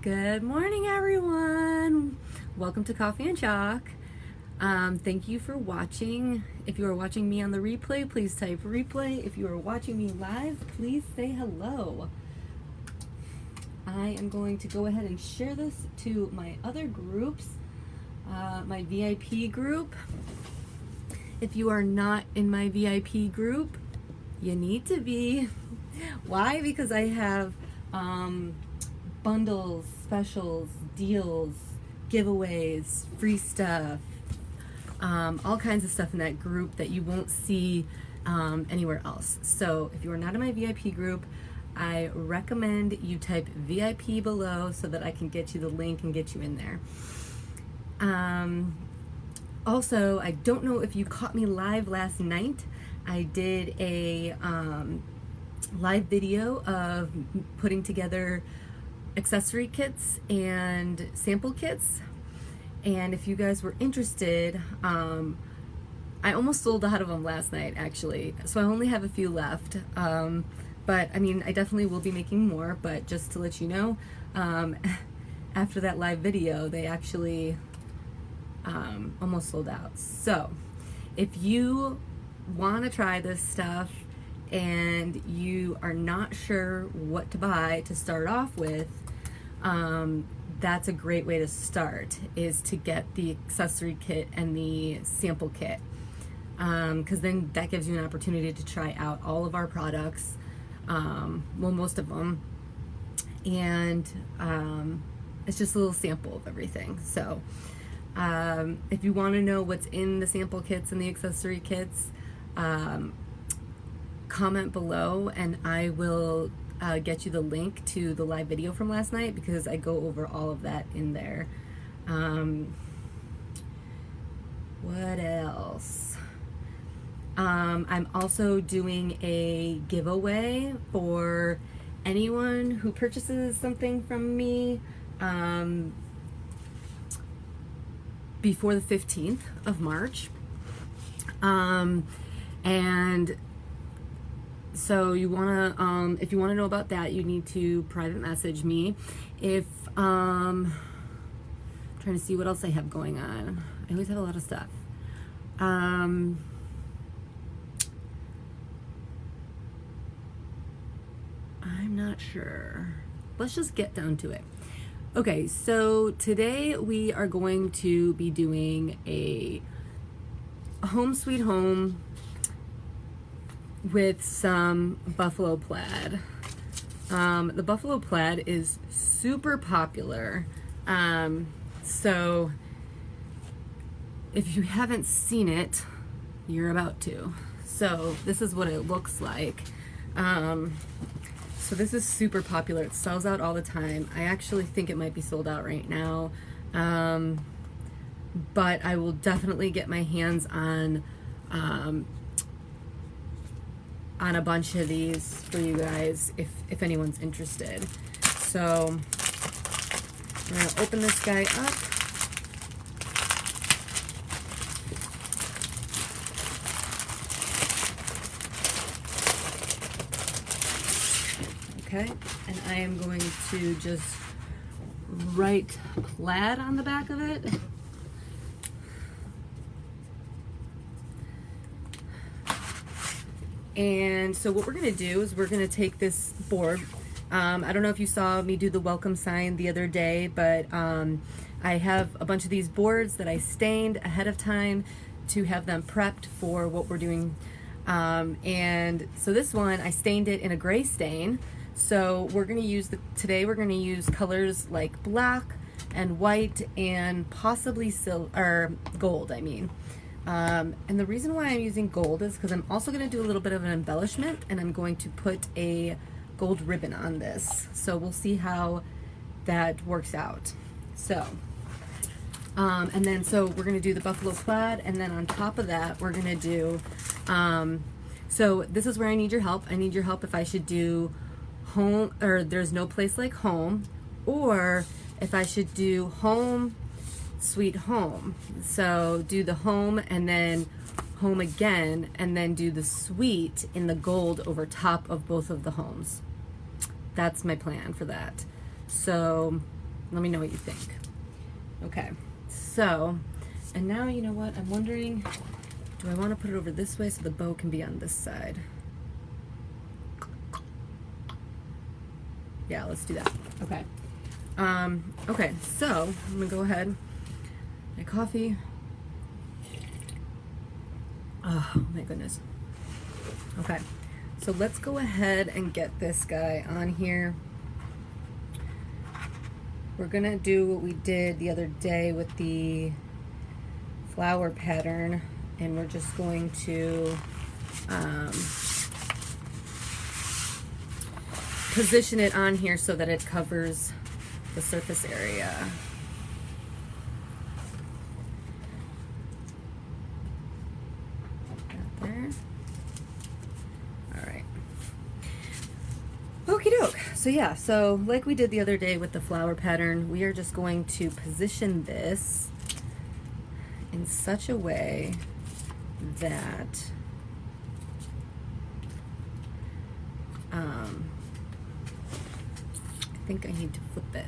Good morning, everyone. Welcome to Coffee and Chalk. Thank you for watching. If you are watching me on the replay, please type replay. If you are watching me live, please say hello. I am going to go ahead and share this to my other groups, my VIP group. If you are not in my VIP group, you need to be. Why? Because I have bundles, specials, deals, giveaways, free stuff, all kinds of stuff in that group that you won't see anywhere else. So if you are not in my VIP group, I recommend you type VIP below so that I can get you the link and get you in there. Also, I don't know if you caught me live last night. I did a live video of putting together accessory kits and sample kits, and if you guys were interested, I almost sold out of them last night actually, so I only have a few left, but I mean I definitely will be making more, but just to let you know, after that live video they actually almost sold out. So if you want to try this stuff and you are not sure what to buy to start off with, that's a great way to start, is to get the accessory kit and the sample kit, because then that gives you an opportunity to try out all of our products, well, most of them, and it's just a little sample of everything. So if you want to know what's in the sample kits and the accessory kits, comment below and I will get you the link to the live video from last night, because I go over all of that in there. What else? I'm also doing a giveaway for anyone who purchases something from me before the 15th of March. And so you wanna, if you wanna know about that, you need to private message me. If, trying to see what else I have going on. I always have a lot of stuff. I'm not sure. Let's just get down to it. Okay, so today we are going to be doing a home sweet home with some buffalo plaid. The buffalo plaid is super popular, so if you haven't seen it, you're about to. So this is what it looks like. So this is super popular. It sells out all the time. I actually think it might be sold out right now, but I will definitely get my hands on a bunch of these for you guys if anyone's interested. So I'm gonna open this guy up. Okay, and I am going to just write plaid on the back of it. And so what we're gonna do is we're gonna take this board. I don't know if you saw me do the welcome sign the other day, but I have a bunch of these boards that I stained ahead of time to have them prepped for what we're doing. And so this one, I stained it in a gray stain. So we're gonna use, today we're gonna use colors like black and white and possibly gold, I mean. And the reason why I'm using gold is because I'm also going to do a little bit of an embellishment, and I'm going to put a gold ribbon on this. So we'll see how that works out. So, and then so we're going to do the buffalo plaid, and then on top of that we're going to do, so this is where I need your help. I need your help if I should do home, or there's no place like home, or if I should do home sweet home. So do the home and then home again, and then do the sweet in the gold over top of both of the homes. That's my plan for that. So Let me know what you think. Okay, so, and now you know what? I'm wondering, do I want to put it over this way so the bow can be on this side? Yeah, let's do that. Okay. Okay, so I'm gonna go ahead. My coffee. Oh my goodness. Okay, so let's go ahead and get this guy on here. We're gonna do what we did the other day with the flower pattern, and we're just going to position it on here so that it covers the surface area. Got there. All right. Okie doke. So yeah, so like we did the other day with the flower pattern, we are just going to position this in such a way that I think I need to flip it,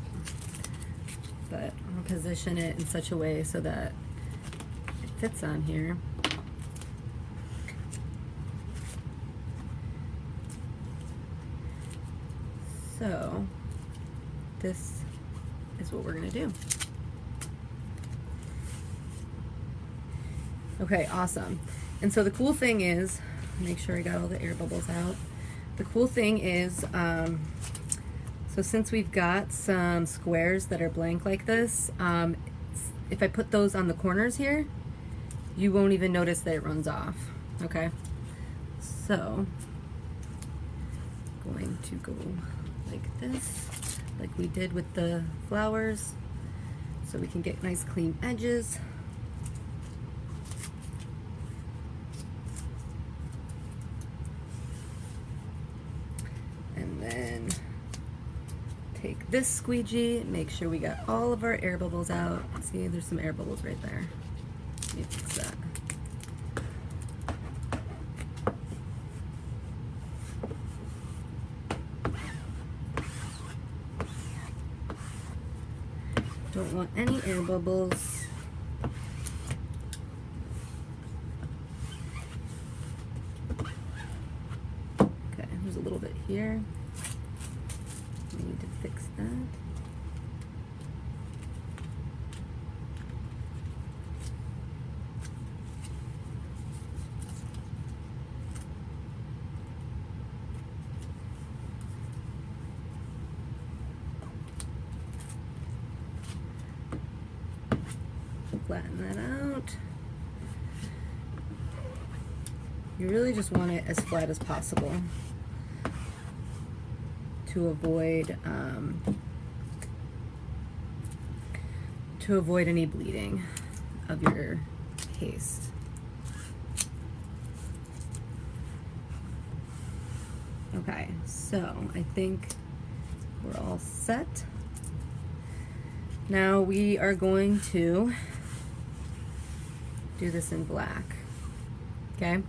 but I'm gonna position it in such a way so that it fits on here. So this is what we're gonna do. Okay, awesome. And so the cool thing is, make sure I got all the air bubbles out. The cool thing is, so since we've got some squares that are blank like this, if I put those on the corners here, you won't even notice that it runs off, okay? So, going to go like this, like we did with the flowers, so we can get nice clean edges. And then take this squeegee, make sure we got all of our air bubbles out. See, there's some air bubbles right there. Let me fix that. Don't want any air bubbles. Okay, there's a little bit here. I need to fix that. Flatten that out. You really just want it as flat as possible to avoid any bleeding of your paste. Okay, so I think we're all set. Now we are going to do this in black, okay?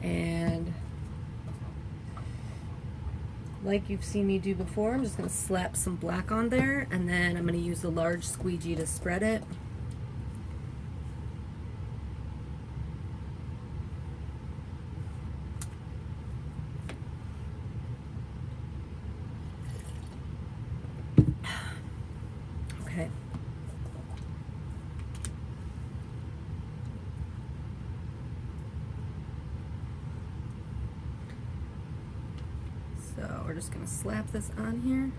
And like you've seen me do before, I'm just gonna slap some black on there, and then I'm gonna use the large squeegee to spread it. Okay. So we're just gonna slap this on here.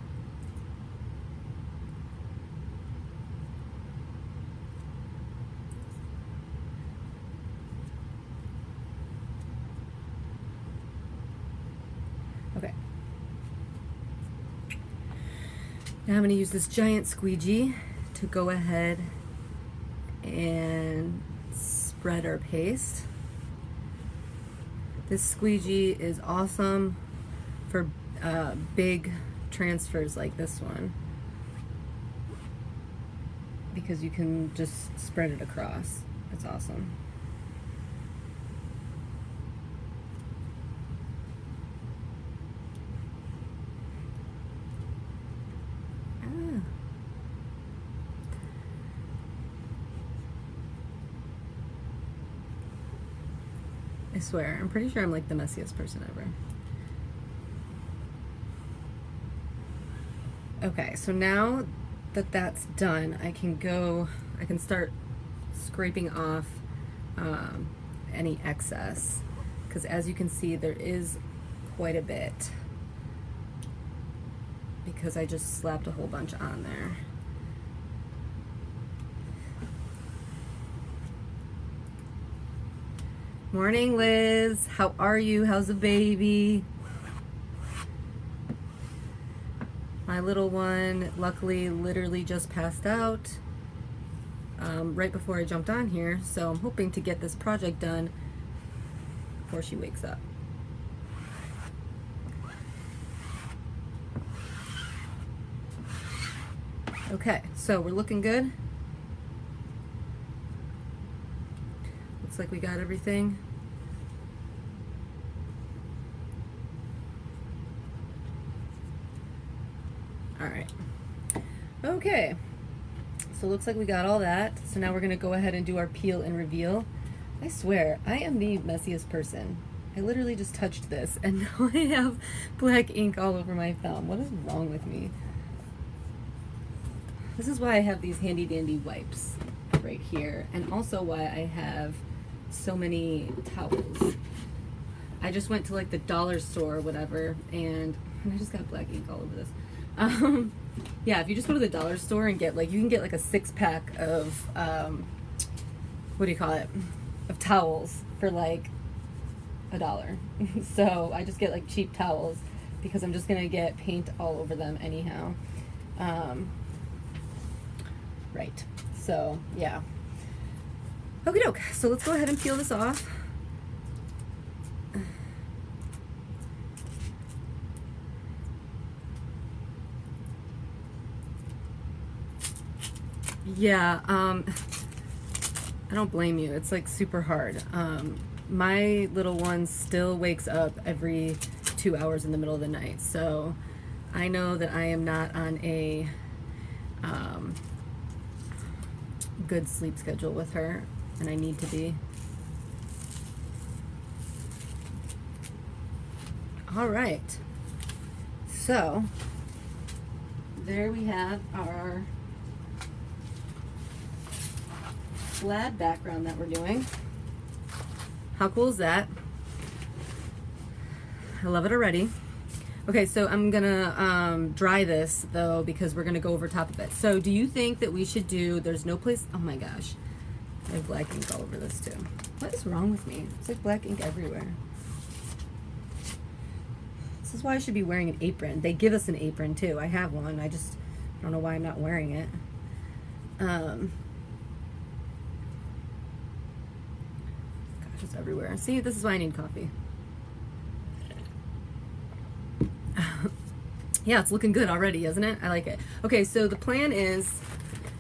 Okay. Now I'm gonna use this giant squeegee to go ahead and spread our paste. This squeegee is awesome for big transfers like this one, because you can just spread it across. It's awesome. I swear, I'm pretty sure I'm like the messiest person ever. Okay, so now that that's done, I can start scraping off any excess, because as you can see, there is quite a bit because I just slapped a whole bunch on there. Morning, Liz. How are you? How's the baby? My little one, luckily, literally just passed out right before I jumped on here, so I'm hoping to get this project done before she wakes up. Okay, so we're looking good. Looks like we got everything. All right. Okay. So looks like we got all that. So now we're gonna go ahead and do our peel and reveal. I swear, I am the messiest person. I literally just touched this and now I have black ink all over my thumb. What is wrong with me? This is why I have these handy dandy wipes right here, and also why I have so many towels. I just went to like the dollar store or whatever, and I just got black ink all over this. Yeah, if you just go to the dollar store and get like, you can get like a 6-pack of, what do you call it? Of towels for like $1. So I just get like cheap towels because I'm just gonna get paint all over them anyhow. Right, so yeah. Okie doke, so let's go ahead and peel this off. Yeah, I don't blame you. It's like super hard. My little one still wakes up every 2 hours in the middle of the night, so I know that I am not on a good sleep schedule with her, and I need to be. All right, so there we have our plaid background that we're doing. How cool is that? I love it already. Okay, so I'm gonna dry this though, because we're gonna go over top of it. So do you think that we should do, there's no place, oh my gosh, I have black ink all over this too. What is wrong with me? It's like black ink everywhere. This is why I should be wearing an apron. They give us an apron too. I have one. I don't know why I'm not wearing it. Gosh, it's everywhere. See, this is why I need coffee. Yeah, it's looking good already, isn't it? I like it. Okay, so the plan is,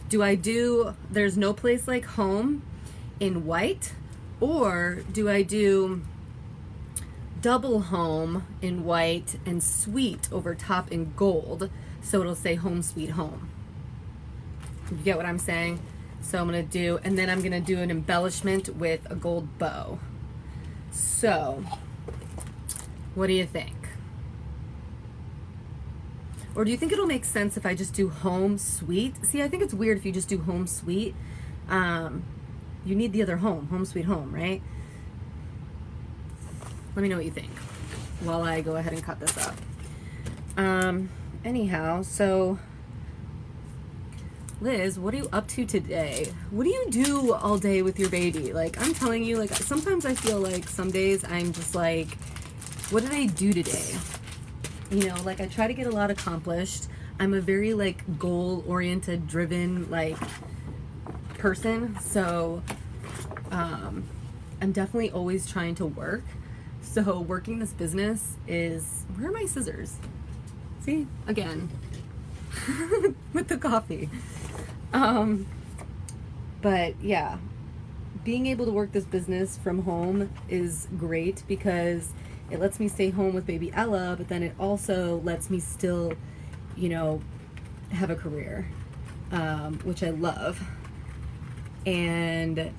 there's no place like home in white, or do I do double home in white and sweet over top in gold, so it'll say home sweet home? You get what I'm saying? So I'm gonna do, and then I'm gonna do an embellishment with a gold bow. So, what do you think? Or do you think it'll make sense if I just do home sweet? See, I think it's weird if you just do home sweet. You need the other home sweet home, right? Let me know what you think while I go ahead and cut this up. Anyhow, so Liz, what are you up to today? What do you do all day with your baby? Like, I'm telling you, like, sometimes I feel like some days I'm just like, what did I do today? You know, like, I try to get a lot accomplished. I'm a very, like, goal-oriented, driven, like, person. So, I'm definitely always trying to work. So, working this business is... Where are my scissors? See? Again. With the coffee. But, yeah. Being able to work this business from home is great because it lets me stay home with baby Ella, but then it also lets me still, you know, have a career, which I love, and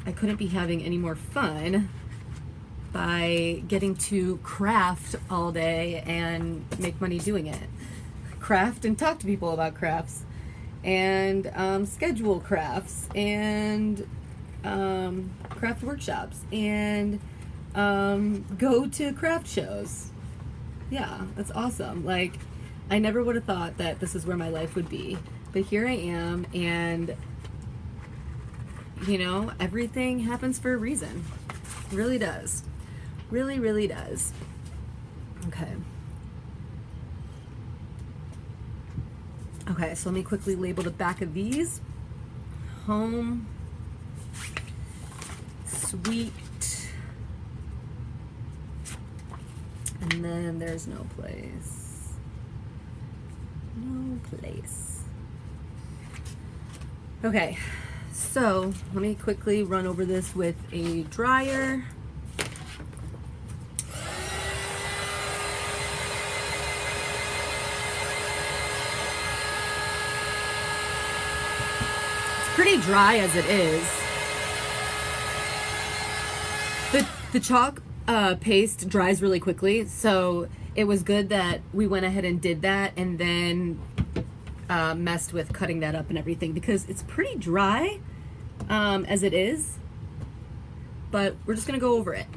I couldn't be having any more fun by getting to craft all day and make money doing it. Craft and talk to people about crafts, and schedule crafts, and craft workshops, and go to craft shows. Yeah, that's awesome. Like, I never would have thought that this is where my life would be, but here I am, and you know, everything happens for a reason. It really does. Really, really does. Okay. Okay, so let me quickly label the back of these. Home, sweet, and then there's no place. No place. Okay, so let me quickly run over this with a dryer. Pretty dry as it is. The chalk paste dries really quickly, so it was good that we went ahead and did that, and then messed with cutting that up and everything, because it's pretty dry as it is, but we're just gonna go over it.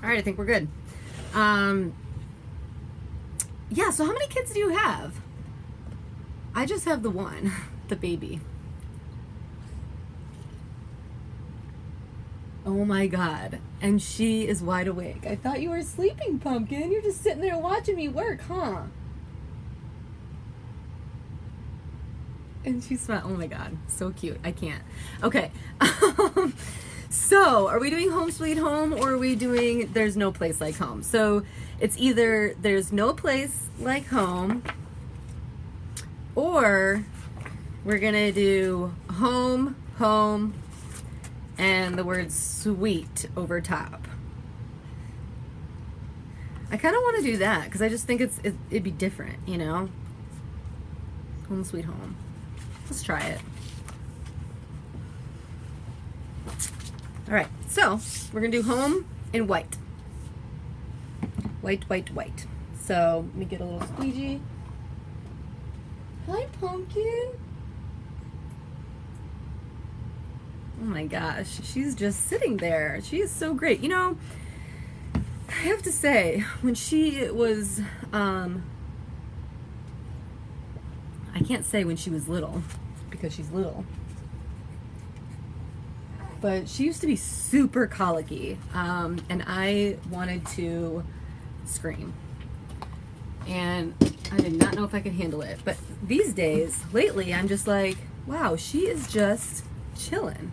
All right, I think we're good. Yeah, so how many kids do you have? I just have the one, the baby. Oh my God. And she is wide awake. I thought you were sleeping, Pumpkin. You're just sitting there watching me work, huh? And she smiled. Oh my God, so cute. I can't. Okay. So, are we doing Home Sweet Home, or are we doing There's No Place Like Home? So, it's either There's No Place Like Home, or we're gonna do Home, Home, and the word sweet over top. I kind of want to do that because I just think it'd be different, you know? Home Sweet Home. Let's try it. All right, so we're gonna do home in white. White, white, white. So let me get a little squeegee. Hi, Pumpkin. Oh my gosh, she's just sitting there. She is so great. You know, I have to say, when she was, I can't say when she was little because she's little. But she used to be super colicky, and I wanted to scream. And I did not know if I could handle it. But these days, lately, I'm just like, wow, she is just chilling.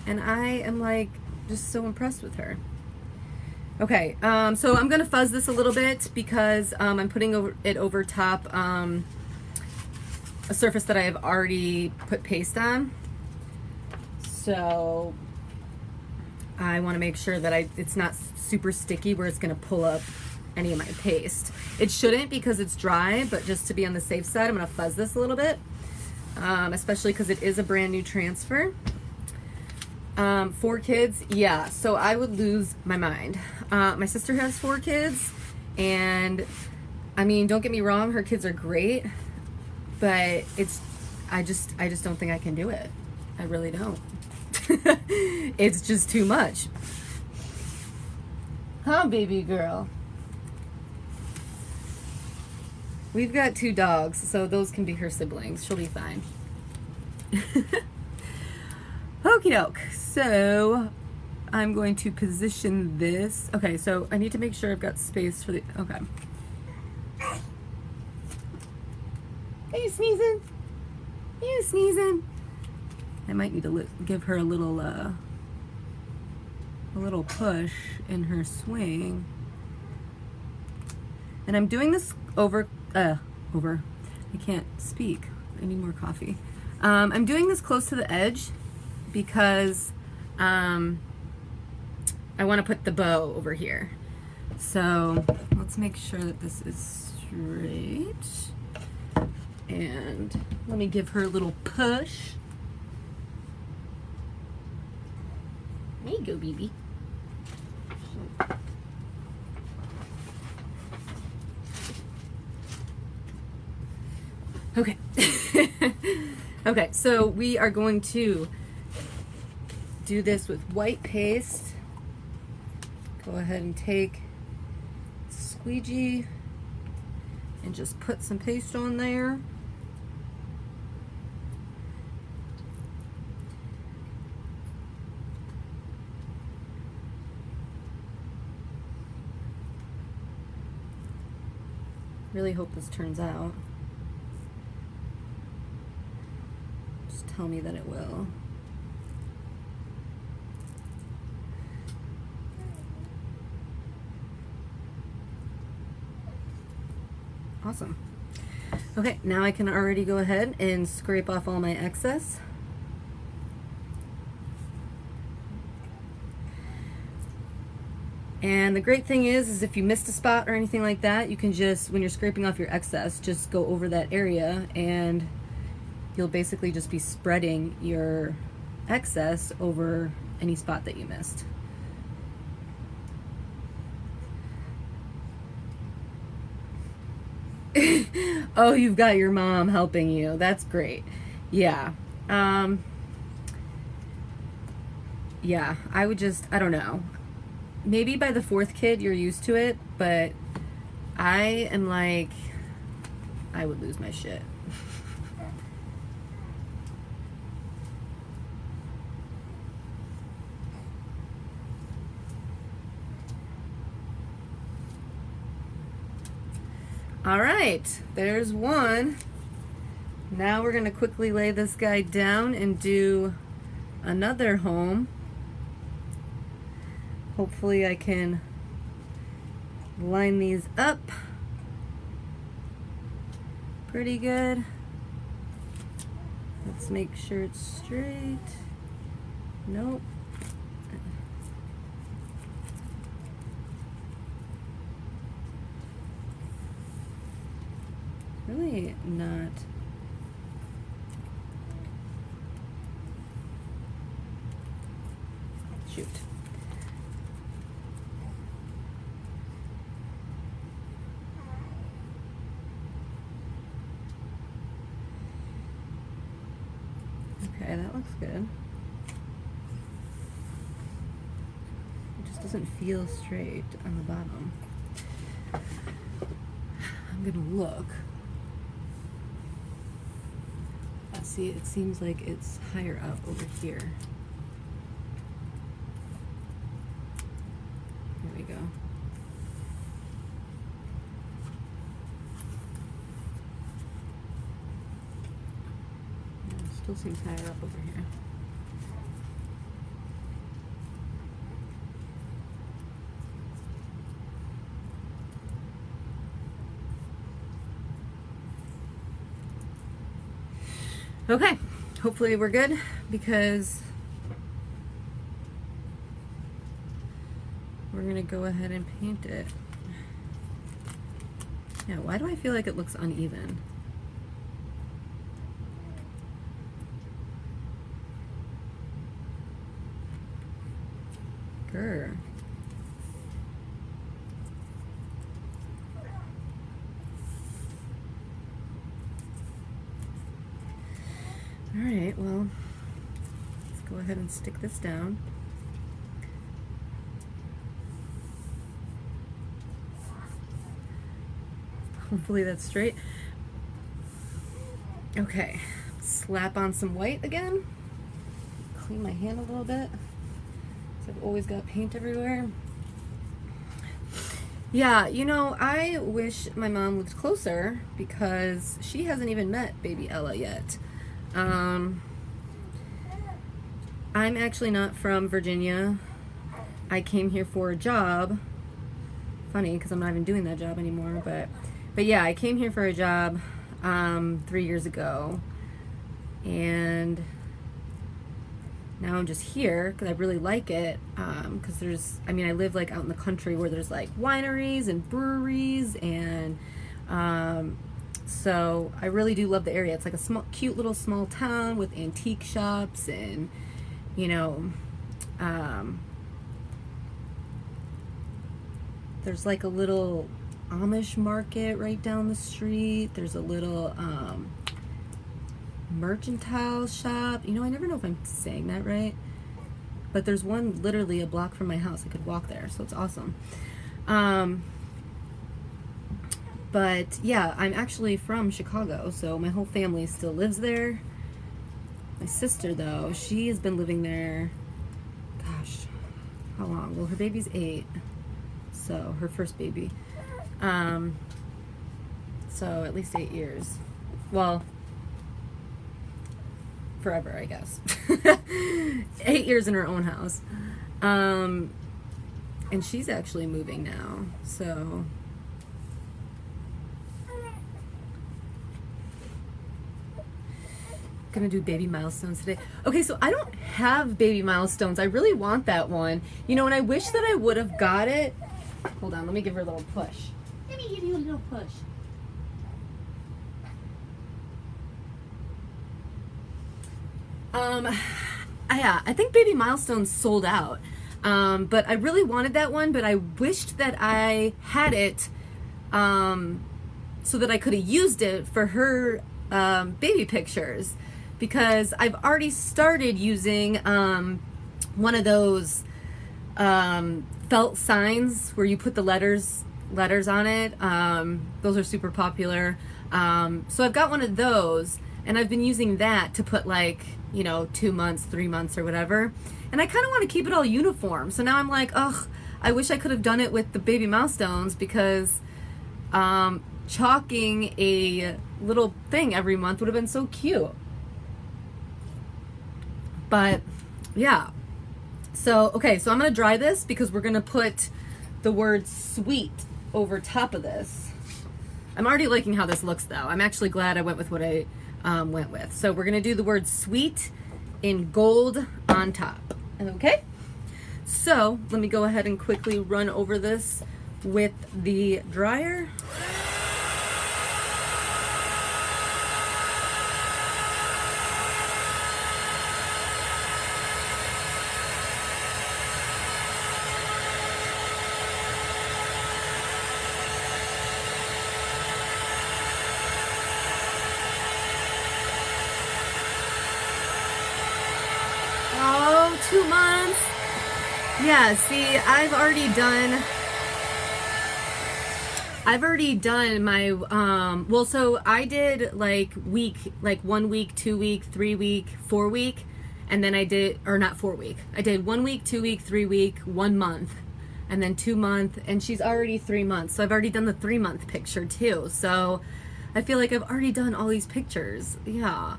And I am like, just so impressed with her. Okay, so I'm gonna fuzz this a little bit because I'm putting it over top a surface that I have already put paste on. So I want to make sure that it's not super sticky where it's going to pull up any of my paste. It shouldn't because it's dry, but just to be on the safe side, I'm going to fuzz this a little bit, especially because it is a brand new transfer. 4 kids, yeah, so I would lose my mind. My sister has 4 kids, and I mean, don't get me wrong, her kids are great, but I just don't think I can do it. I really don't. It's just too much. Huh, baby girl? We've got 2 dogs, so those can be her siblings. She'll be fine. Okie doke. So I'm going to position this. Okay, so I need to make sure I've got space for the. Okay. Are you sneezing? Are you sneezing? I might need to give her a little push in her swing. And I'm doing this over. I can't speak. I need more coffee. I'm doing this close to the edge because I want to put the bow over here. So let's make sure that this is straight. And let me give her a little push. There you go, baby. Okay. Okay, so we are going to do this with white paste. Go ahead and take squeegee and just put some paste on there. Really hope this turns out. Just tell me that it will. Awesome. Okay, now I can already go ahead and scrape off all my excess. And the great thing is if you missed a spot or anything like that, you can just, when you're scraping off your excess, just go over that area and you'll basically just be spreading your excess over any spot that you missed. Oh, you've got your mom helping you. That's great. Yeah. Yeah, I would just, I don't know. Maybe by the 4th kid you're used to it, but I am like, I would lose my shit. All right, there's one. Now we're gonna quickly lay this guy down and do another home. Hopefully I can line these up pretty good. Let's make sure it's straight. Nope. Really not. Shoot. Okay, that looks good. It just doesn't feel straight on the bottom. I'm gonna look. See, it seems like it's higher up over here. There we go. Yeah, it still seems higher up over here. Okay, hopefully we're good because we're gonna go ahead and paint it. Yeah, why do I feel like it looks uneven? Grr. go ahead and stick this down. Hopefully that's straight. Okay, slap on some white again. Clean my hand a little bit. So I've always got paint everywhere. Yeah, you know, I wish my mom lived closer because she hasn't even met baby Ella yet. I'm actually not from Virginia. I came here for a job. Funny, because I'm not even doing that job anymore, but yeah, I came here for a job 3 years ago, and now I'm just here because I really like it, because I live like out in the country where there's like wineries and breweries, and so I really do love the area. It's like a cute little small town with antique shops, and you know, there's like a little Amish market right down the street. There's a little mercantile shop. You know, I never know if I'm saying that right, but there's one literally a block from my house. I could walk there, so it's awesome. But yeah, I'm actually from Chicago, so my whole family still lives there. My sister, though, she has been living there, gosh, how long? Well, her baby's 8, so her first baby. So at least 8 years. Well, forever, I guess. 8 years in her own house. And she's actually moving now, so gonna do baby milestones today. Okay, so I don't have baby milestones. I really want that one. You know, and I wish that I would have got it. Hold on, let me give her a little push. Let me give you a little push. Yeah, I think baby milestones sold out. But I really wanted that one, but I wished that I had it, so that I could have used it for her baby pictures, because I've already started using one of those felt signs where you put the letters on it. Those are super popular. So I've got one of those, and I've been using that to put, like, you know, 2 months, 3 months, or whatever. And I kind of want to keep it all uniform. So now I'm like, ugh, I wish I could have done it with the baby milestones, because chalking a little thing every month would have been so cute. But yeah. So, okay, so I'm going to dry this because we're going to put the word sweet over top of this. I'm already liking how this looks, though. I'm actually glad I went with what I went with. So we're going to do the word sweet in gold on top. Okay? So let me go ahead and quickly run over this with the dryer. Oh, 2 months. Yeah, see, I've already done my, well, so I did like 1 week, 2 week, 3 week, 4 week, and then I did, or not 4 week, I did 1 week, 2 week, 3 week, 1 month, and then 2 month, and she's already 3 months, so I've already done the 3 month picture too, so I feel like I've already done all these pictures. Yeah.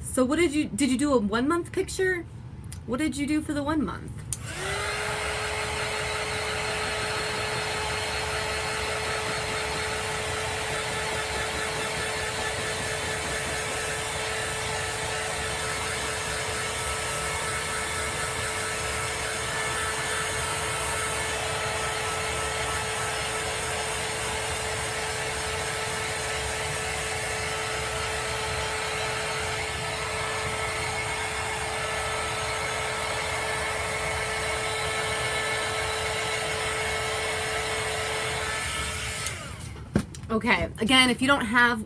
So what did you do a 1 month picture? What did you do for the 1 month? Okay, again, if you don't have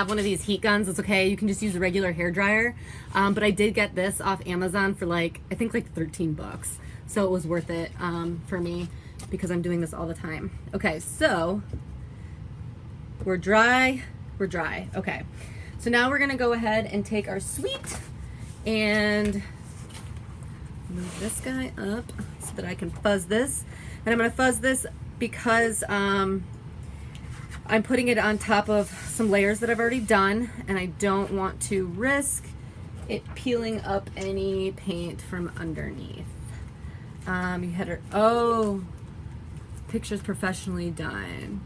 one of these heat guns, it's okay. You can just use a regular hair dryer. But I did get this off Amazon for like, I think like 13 bucks. So it was worth it for me because I'm doing this all the time. Okay, so we're dry. Okay, so now we're gonna go ahead and take our sweet and move this guy up so that I can fuzz this. And I'm gonna fuzz this because I'm putting it on top of some layers that I've already done, and I don't want to risk it peeling up any paint from underneath. You had her, oh, pictures professionally done.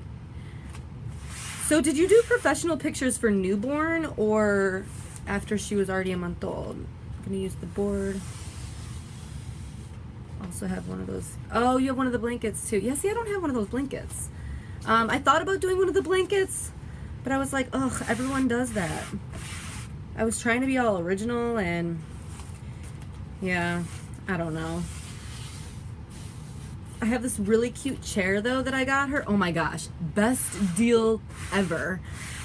So did you do professional pictures for newborn or after she was already a month old? I'm gonna use the board. Also have one of those. Oh, you have one of the blankets too. Yeah, see, I don't have one of those blankets. I thought about doing one of the blankets, but I was like, ugh, everyone does that. I was trying to be all original and yeah, I don't know. I have this really cute chair though that I got her. Oh my gosh, best deal ever.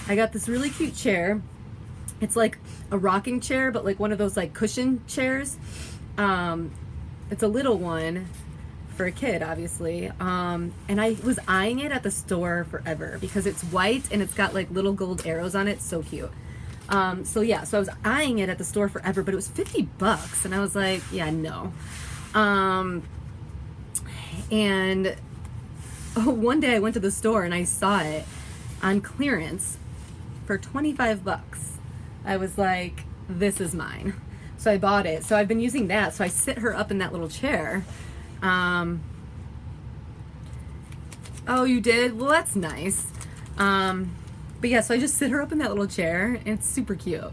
I got this really cute chair. It's like a rocking chair, but like one of those like cushion chairs. It's a little one for a kid, obviously. And I was eyeing it at the store forever because it's white and it's got like little gold arrows on it. So cute. So yeah, so I was eyeing it at the store forever, but it was 50 bucks. And I was like, yeah, no. And one day I went to the store and I saw it on clearance for 25 bucks. I was like, this is mine. So I bought it. So I've been using that. So I sit her up in that little chair. Oh, you did? Well, that's nice. But yeah, so I just sit her up in that little chair and it's super cute.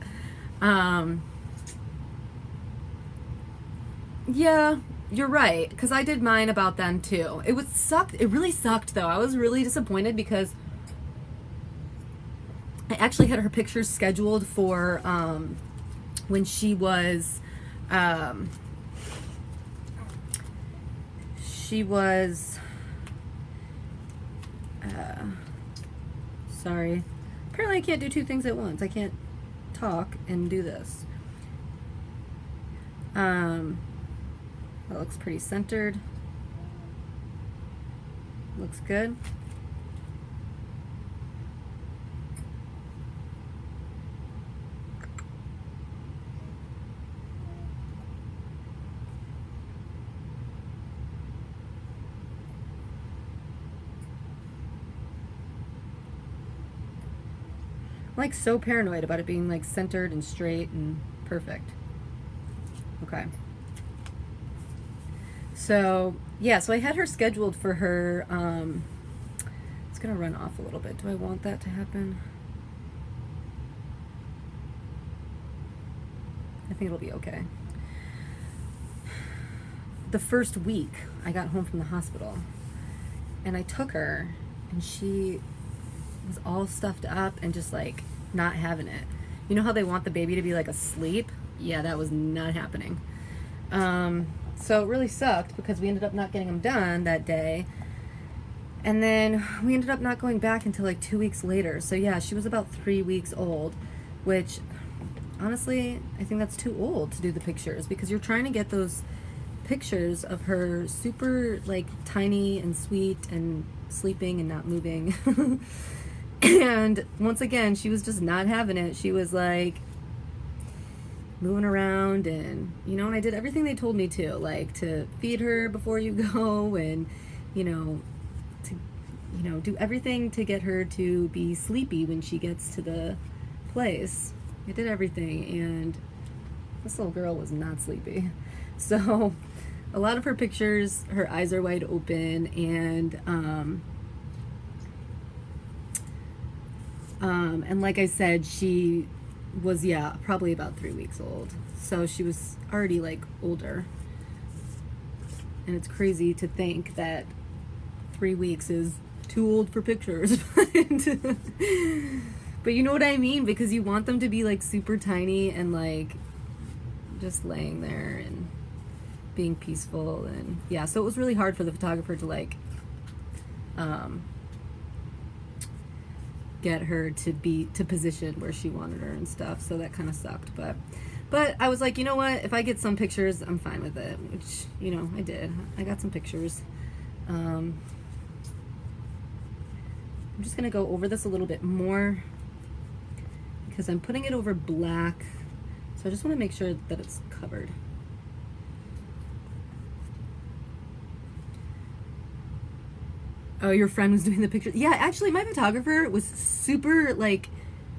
Yeah, you're right. Because I did mine about then too. It really sucked though. I was really disappointed because I actually had her pictures scheduled for, when she was, sorry. Apparently I can't do two things at once. I can't talk and do this. That looks pretty centered. Looks good. I'm like so paranoid about it being like centered and straight and perfect. Okay. So yeah, so I had her scheduled for her, it's gonna run off a little bit. Do I want that to happen? I think it'll be okay. The first week I got home from the hospital and I took her and she was all stuffed up and just like not having it. You know how they want the baby to be like asleep? Yeah, that was not happening. So it really sucked because we ended up not getting them done that day. And then we ended up not going back until like 2 weeks later. So yeah, she was about 3 weeks old, which honestly, I think that's too old to do the pictures because you're trying to get those pictures of her super like tiny and sweet and sleeping and not moving. And once again, she was just not having it. She was like moving around and, you know, and I did everything they told me to, like to feed her before you go and, you know, to, you know, do everything to get her to be sleepy when she gets to the place. I did everything and this little girl was not sleepy. So a lot of her pictures, her eyes are wide open and like I said, she was, yeah, probably about 3 weeks old. So she was already like older. And it's crazy to think that 3 weeks is too old for pictures. But you know what I mean? Because you want them to be like super tiny and like just laying there and being peaceful. And yeah, so it was really hard for the photographer to like get her to position where she wanted her and stuff. So that kind of sucked, but I was like, you know what? If I get some pictures, I'm fine with it. Which, you know, I did. I got some pictures. I'm just gonna go over this a little bit more because I'm putting it over black. So I just want to make sure that it's covered. Oh, your friend was doing the picture. Yeah, actually, my photographer was super, like,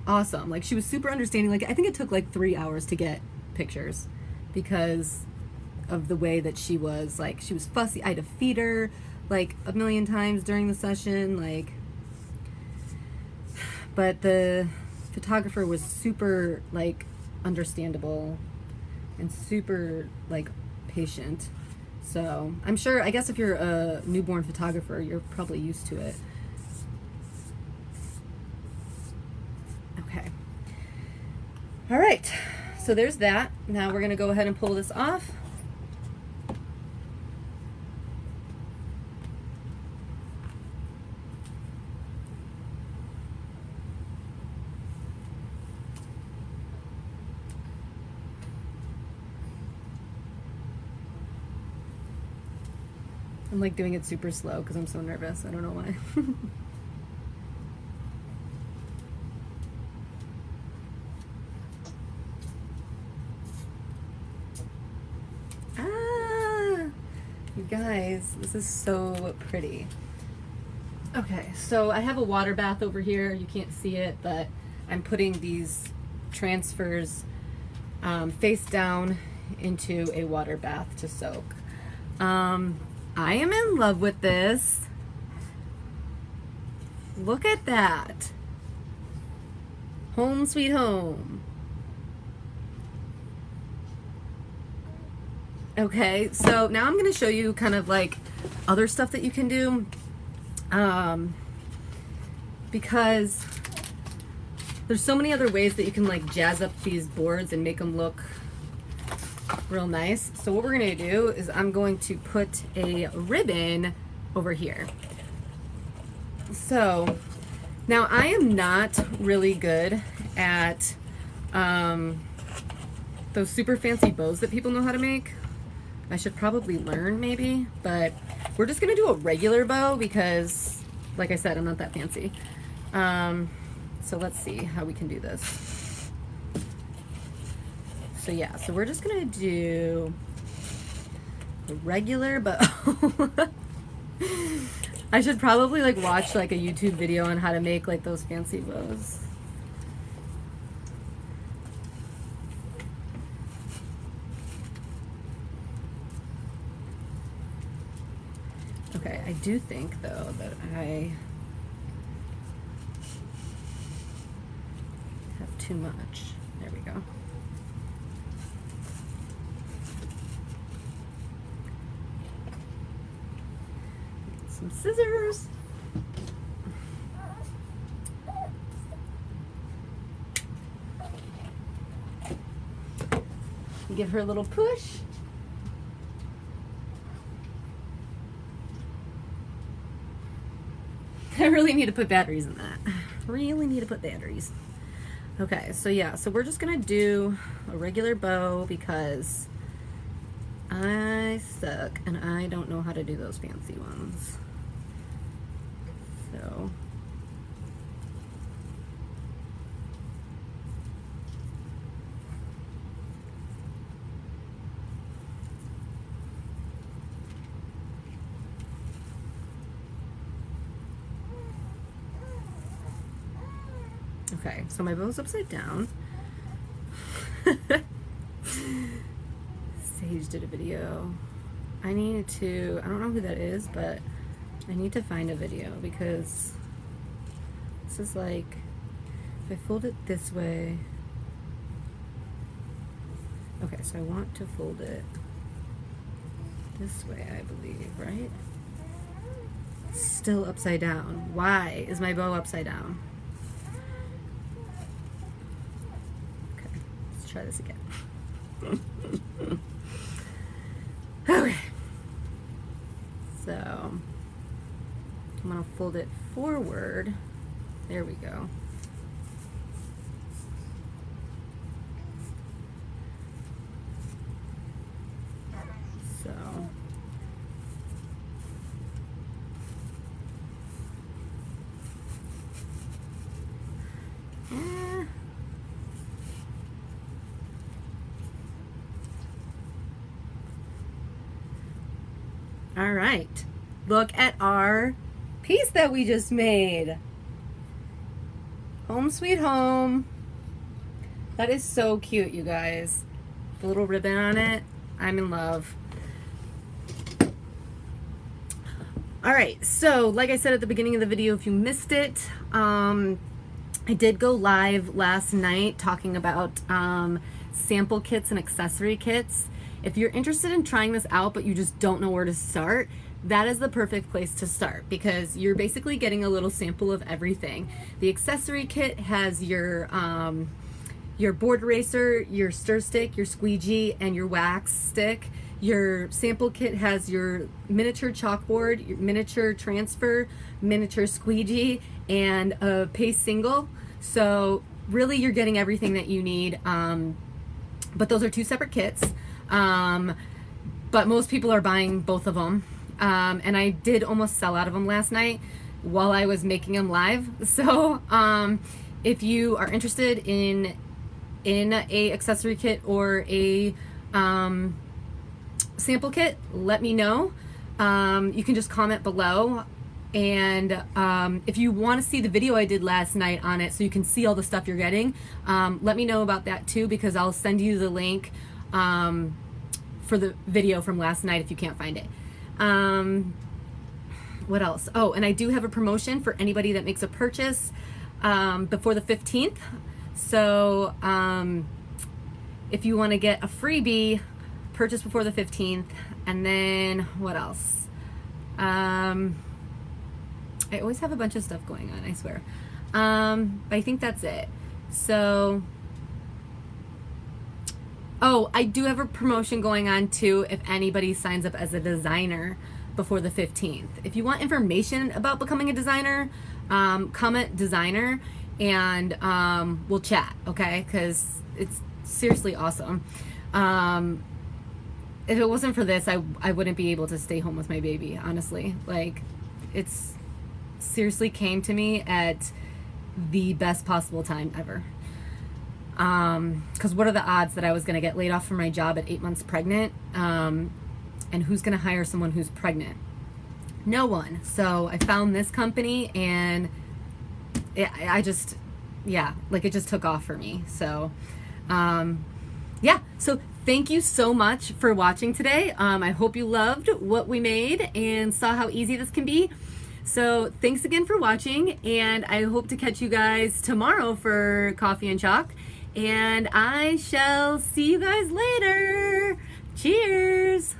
awesome. Like, she was super understanding. Like, I think it took, like, 3 hours to get pictures because of the way that she was. Like, she was fussy. I had to feed her, like, a million times during the session. Like, but the photographer was super, like, understandable and super, like, patient. So I'm sure, I guess if you're a newborn photographer, you're probably used to it. Okay. All right. So there's that. Now we're going to go ahead and pull this off. I'm like doing it super slow because I'm so nervous. I don't know why. You guys, this is so pretty. Okay, so I have a water bath over here. You can't see it, but I'm putting these transfers face down into a water bath to soak. I am in love with this. Look at that. Home sweet home. Okay, so now I'm going to show you kind of like other stuff that you can do. Because there's so many other ways that you can like jazz up these boards and make them look real nice. So what we're going to do is I'm going to put a ribbon over here. So now I am not really good at those super fancy bows that people know how to make. I should probably learn maybe, but we're just going to do a regular bow because, like I said, I'm not that fancy. So let's see how we can do this. So yeah, so we're just gonna do a regular bow. I should probably like watch like a YouTube video on how to make like those fancy bows. Okay, I do think though that I have too much. There we go. Some scissors. Give her a little push. I really need to put batteries in that. Really need to put batteries. Okay, so yeah, so we're just gonna do a regular bow because I suck and I don't know how to do those fancy ones. So okay, so my bow's upside down. Sage did a video. I need to, I don't know who that is, but I need to find a video because this is like, if I fold it this way. Okay, so I want to fold it this way, I believe, right? Still upside down. Why is my bow upside down? Okay, let's try this again. Okay. So I'm gonna fold it forward There we go. So. All right, look at our piece that we just made. Home sweet home. That is so cute, you guys. The little ribbon on it. I'm in love. All right, so like I said at the beginning of the video, if you missed it, I did go live last night talking about sample kits and accessory kits. If you're interested in trying this out, but you just don't know where to start, that is the perfect place to start because you're basically getting a little sample of everything. The accessory kit has your board eraser, your stir stick, your squeegee, and your wax stick. Your sample kit has your miniature chalkboard, your miniature transfer, miniature squeegee, and a paste single. So really you're getting everything that you need, but those are two separate kits. But most people are buying both of them. And I did almost sell out of them last night while I was making them live. So, if you are interested in a accessory kit or a, sample kit, let me know. You can just comment below. And, if you want to see the video I did last night on it so you can see all the stuff you're getting, let me know about that too, because I'll send you the link, for the video from last night if you can't find it. What else? Oh, and I do have a promotion for anybody that makes a purchase before the 15th. So if you want to get a freebie, purchase before the 15th. And then what else? I always have a bunch of stuff going on, I swear. But I think that's it. So oh, I do have a promotion going on too if anybody signs up as a designer before the 15th. If you want information about becoming a designer, comment designer and we'll chat, okay? Because it's seriously awesome. If it wasn't for this, I wouldn't be able to stay home with my baby, honestly. Like, it's seriously came to me at the best possible time ever. Because what are the odds that I was going to get laid off from my job at 8 months pregnant? And who's going to hire someone who's pregnant? No one. So I found this company and I just, yeah, like it just took off for me. So, yeah. So thank you so much for watching today. I hope you loved what we made and saw how easy this can be. So thanks again for watching, and I hope to catch you guys tomorrow for Coffee and Chalk. And I shall see you guys later. Cheers.